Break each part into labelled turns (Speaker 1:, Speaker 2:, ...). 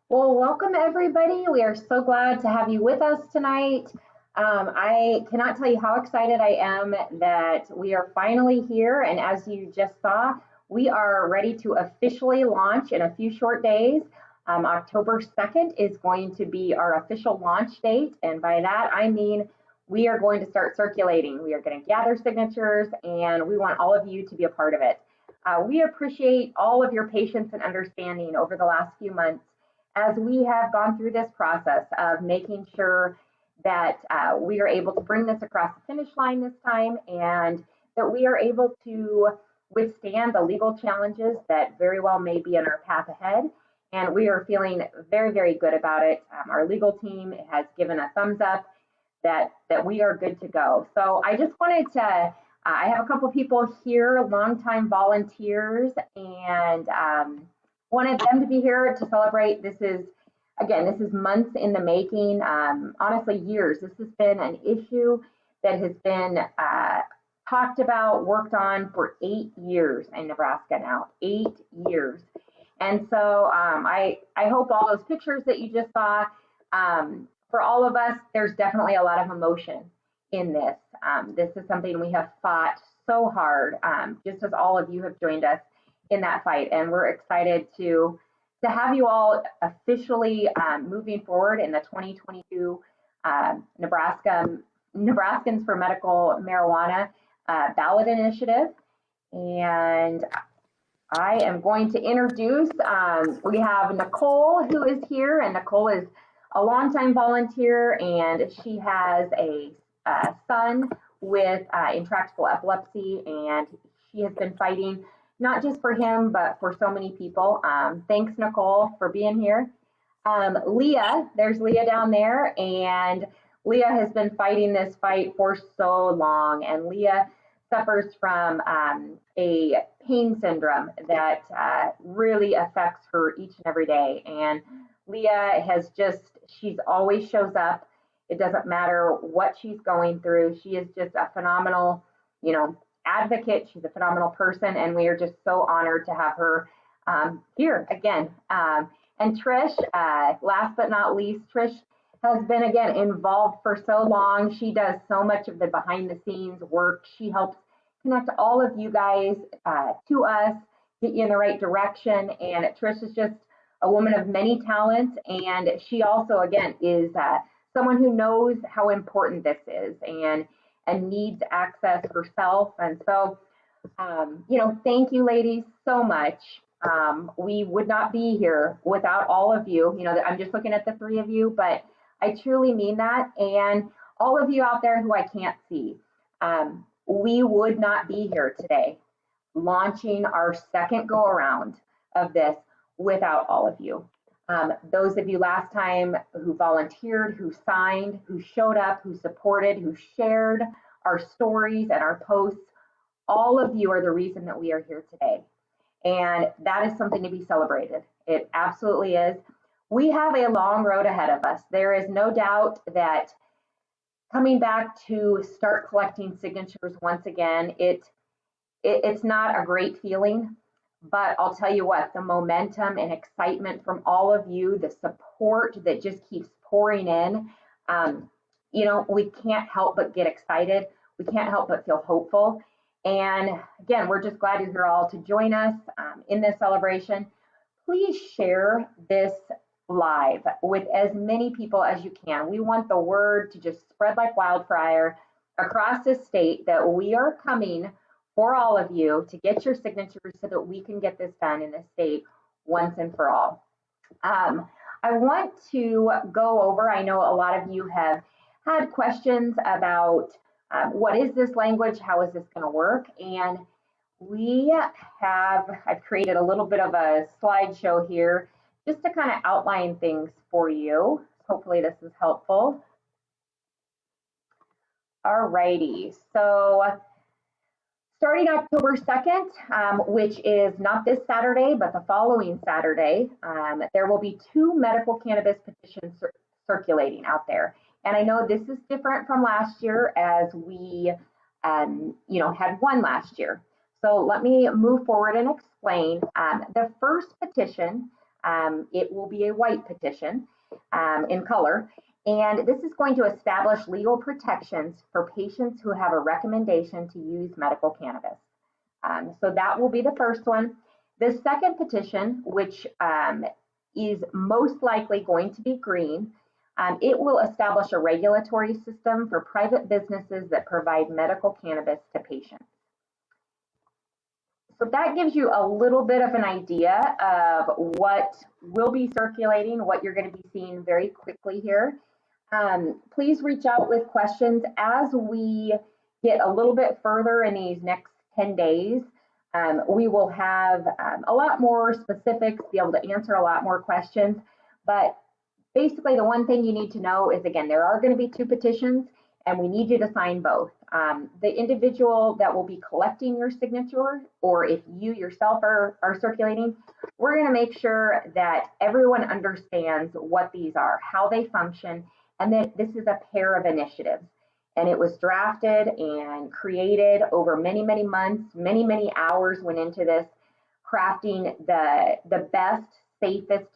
Speaker 1: Well, welcome everybody. We are so glad to have you with us tonight. I cannot tell you how excited I am that we are finally here. And as you just saw, we are ready to officially launch in a few short days. October 2nd is going to be our official launch date. And by that, I mean we are going to start circulating. We are going to gather signatures, and we want all of you to be a part of it. We appreciate all of your patience and understanding over the last few months as we have gone through this process of making sure that we are able to bring this across the finish line this time, and that we are able to withstand the legal challenges that very well may be in our path ahead. And we are feeling very, very good about it. Our legal team has given a thumbs up that we are good to go. So I just wanted to, I have a couple people here, longtime volunteers, and wanted them to be here to celebrate. This is months in the making, honestly, years. This has been an issue that has been talked about, worked on for 8 years in Nebraska now, 8 years. And so I hope all those pictures that you just saw, for all of us, there's definitely a lot of emotion in this. This is something we have fought so hard, just as all of you have joined us in that fight. And we're excited to have you all officially moving forward in the 2022 Nebraskans for Medical Marijuana ballot initiative. And I am going to introduce, we have Nicole who is here, and Nicole is a longtime volunteer, and she has a son with intractable epilepsy, and she has been fighting not just for him, but for so many people. Thanks, Nicole, for being here. Leah, there's Leah down there, and Leah has been fighting this fight for so long, and Leah suffers from a pain syndrome that really affects her each and every day. And Leah she's always shows up. It doesn't matter what she's going through. She is just a phenomenal, advocate. She's a phenomenal person, and we are just so honored to have her here again. And Trish, last but not least, Trish has been again involved for so long. She does so much of the behind the scenes work. She helps connect all of you guys to us, get you in the right direction. And Trish is just a woman of many talents, and she also again is someone who knows how important this is and needs access herself. And so, thank you, ladies, so much. We would not be here without all of you. I'm just looking at the three of you, but I truly mean that. And all of you out there who I can't see, we would not be here today launching our second go around of this without all of you. Those of you last time who volunteered, who signed, who showed up, who supported, who shared our stories and our posts, all of you are the reason that we are here today. And that is something to be celebrated. It absolutely is. We have a long road ahead of us. There is no doubt that coming back to start collecting signatures once again, it's not a great feeling. But I'll tell you what, the momentum and excitement from all of you, the support that just keeps pouring in, we can't help but get excited. We can't help but feel hopeful. And again, we're just glad you're here all to join us in this celebration. Please share this live with as many people as you can. We want the word to just spread like wildfire across this state that we are coming for all of you to get your signatures so that we can get this done in this state once and for all. I want to go over, I know a lot of you have had questions about what is this language, how is this going to work, and I've created a little bit of a slideshow here just to kind of outline things for you. Hopefully this is helpful. All righty, so starting October 2nd, which is not this Saturday, but the following Saturday, there will be 2 medical cannabis petitions circulating out there. And I know this is different from last year, as we, had one last year. So let me move forward and explain. The first petition It will be a white petition in color. And this is going to establish legal protections for patients who have a recommendation to use medical cannabis. So that will be the first one. The second petition, which is most likely going to be green, it will establish a regulatory system for private businesses that provide medical cannabis to patients. So that gives you a little bit of an idea of what will be circulating, what you're going to be seeing very quickly here. Please reach out with questions as we get a little bit further in these next 10 days. We will have a lot more specifics, be able to answer a lot more questions. But basically, the one thing you need to know is, again, there are going to be 2 petitions, and we need you to sign both. The individual that will be collecting your signature, or if you yourself are circulating, we're going to make sure that everyone understands what these are, how they function, and that this is a pair of initiatives. And it was drafted and created over many, many months, many, many hours went into this, crafting the best, safest,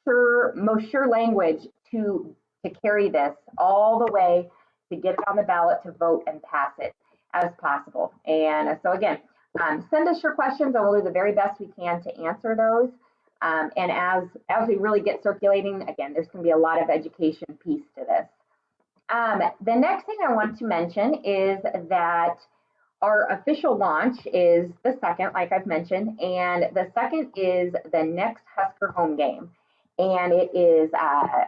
Speaker 1: most sure language to carry this all the way to get it on the ballot to vote and pass it as possible. And so again, send us your questions and we'll do the very best we can to answer those. And as we really get circulating, again, there's going to be a lot of education piece to this. The next thing I want to mention is that our official launch is the 2nd, like I've mentioned, and the 2nd is the next Husker home game. And it is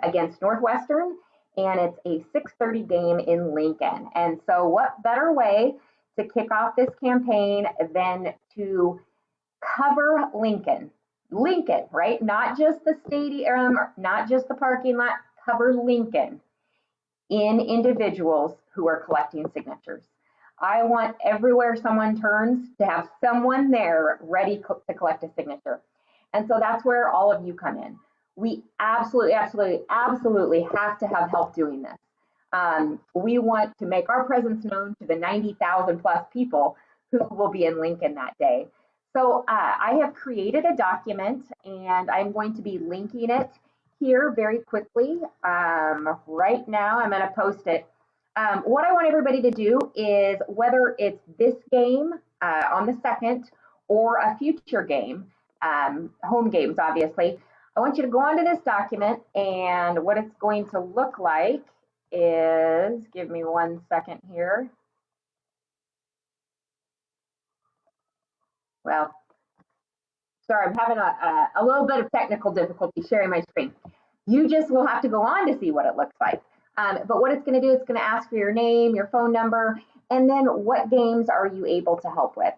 Speaker 1: against Northwestern, and it's a 6:30 game in Lincoln. And so what better way to kick off this campaign than to cover Lincoln, right? Not just the stadium, not just the parking lot, cover Lincoln in individuals who are collecting signatures. I want everywhere someone turns to have someone there ready to collect a signature. And so that's where all of you come in. We absolutely have to have help doing this. We want to make our presence known to the 90,000 plus people who will be in Lincoln that day. So I have created a document and I'm going to be linking it here very quickly. Right now, I'm going to post it. What I want everybody to do is, whether it's this game on the 2nd or a future game, home games, obviously, I want you to go onto this document, and what it's going to look like is, give me 1 second here. Well, sorry, I'm having a little bit of technical difficulty sharing my screen. You just will have to go on to see what it looks like. But what it's going to do, it's going to ask for your name, your phone number, and then what games are you able to help with.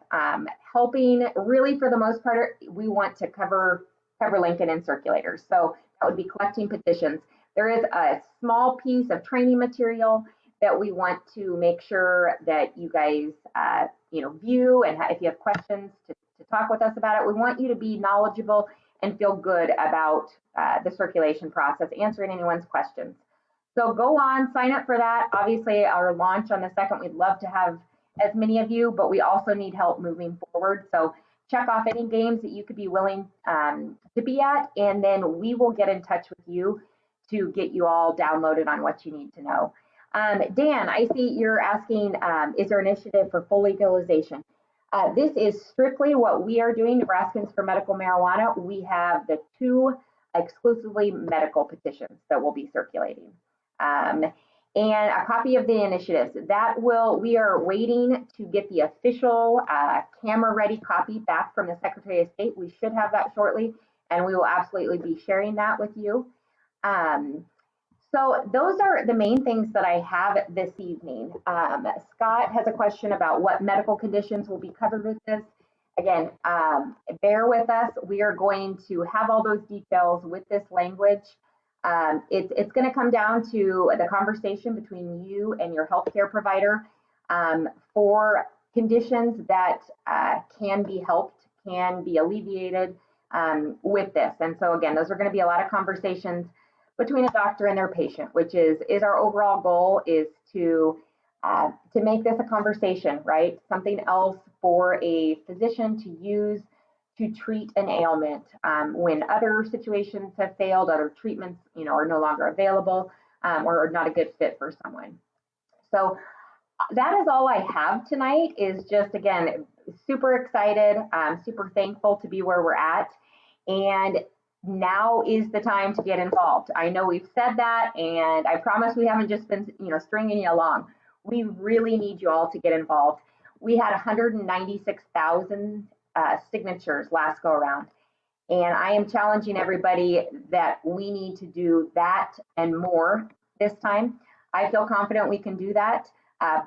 Speaker 1: Helping, really, for the most part, we want to cover Lincoln and circulators. So that would be collecting petitions. There is a small piece of training material that we want to make sure that you guys view, and if you have questions to talk with us about it. We want you to be knowledgeable and feel good about the circulation process, answering anyone's questions. So go on, sign up for that. Obviously, our launch on the 2nd, we'd love to have as many of you, but we also need help moving forward. So check off any games that you could be willing to be at, and then we will get in touch with you to get you all downloaded on what you need to know. Dan, I see you're asking, is there an initiative for full legalization? This is strictly what we are doing, Nebraskans for Medical Marijuana. We have the 2 exclusively medical petitions that will be circulating. And a copy of the initiatives. We are waiting to get the official camera-ready copy back from the Secretary of State. We should have that shortly, and we will absolutely be sharing that with you. So those are the main things that I have this evening. Scott has a question about what medical conditions will be covered with this. Again, bear with us. We are going to have all those details with this language. It's going to come down to the conversation between you and your healthcare provider for conditions that can be helped, can be alleviated with this. And so again, those are going to be a lot of conversations between a doctor and their patient, which is our overall goal, is to make this a conversation, right? Something else for a physician to use to treat an ailment when other situations have failed, other treatments, are no longer available, or are not a good fit for someone. So that is all I have tonight. Is just, again, super excited, super thankful to be where we're at, and now is the time to get involved. I know we've said that, and I promise we haven't just been, stringing you along. We really need you all to get involved. We had 196,000 signatures last go around, and I am challenging everybody that we need to do that and more this time. I feel confident we can do that,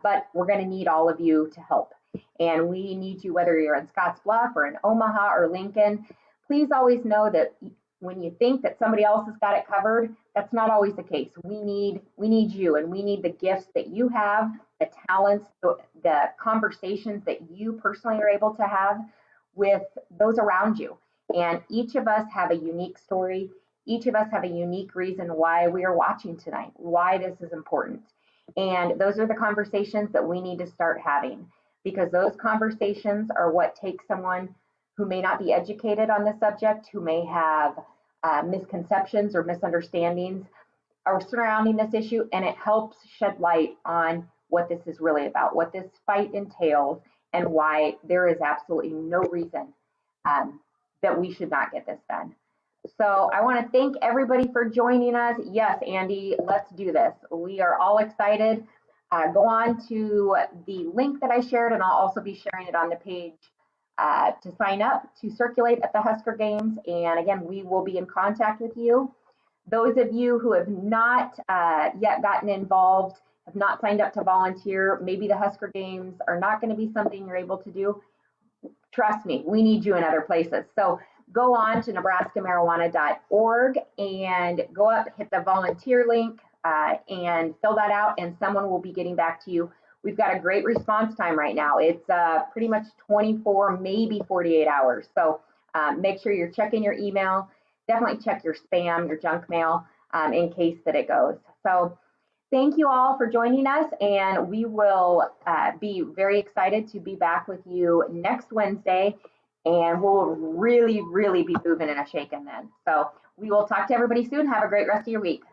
Speaker 1: but we're going to need all of you to help. And we need you, whether you're in Scottsbluff or in Omaha or Lincoln. Please always know that when you think that somebody else has got it covered, that's not always the case. We need you, and we need the gifts that you have, the talents, the conversations that you personally are able to have with those around you. And each of us have a unique story. Each of us have a unique reason why we are watching tonight, why this is important. And those are the conversations that we need to start having, because those conversations are what take someone who may not be educated on the subject, who may have misconceptions or misunderstandings are surrounding this issue, and it helps shed light on what this is really about, what this fight entails, and why there is absolutely no reason that we should not get this done. So I want to thank everybody for joining us. Yes, Andy, let's do this. We are all excited. Go on to the link that I shared, and I'll also be sharing it on the page to sign up to circulate at the Husker Games. And again, we will be in contact with you. Those of you who have not yet gotten involved, have not signed up to volunteer, maybe the Husker Games are not going to be something you're able to do. Trust me, we need you in other places. So go on to nebraskamarijuana.org and go up, hit the volunteer link, and fill that out, and someone will be getting back to you. We've got a great response time right now. It's pretty much 24, maybe 48 hours. So make sure you're checking your email. Definitely check your spam, your junk mail, in case that it goes. So thank you all for joining us, and we will be very excited to be back with you next Wednesday, and we'll really, really be moving and shaking then. So we will talk to everybody soon. Have a great rest of your week.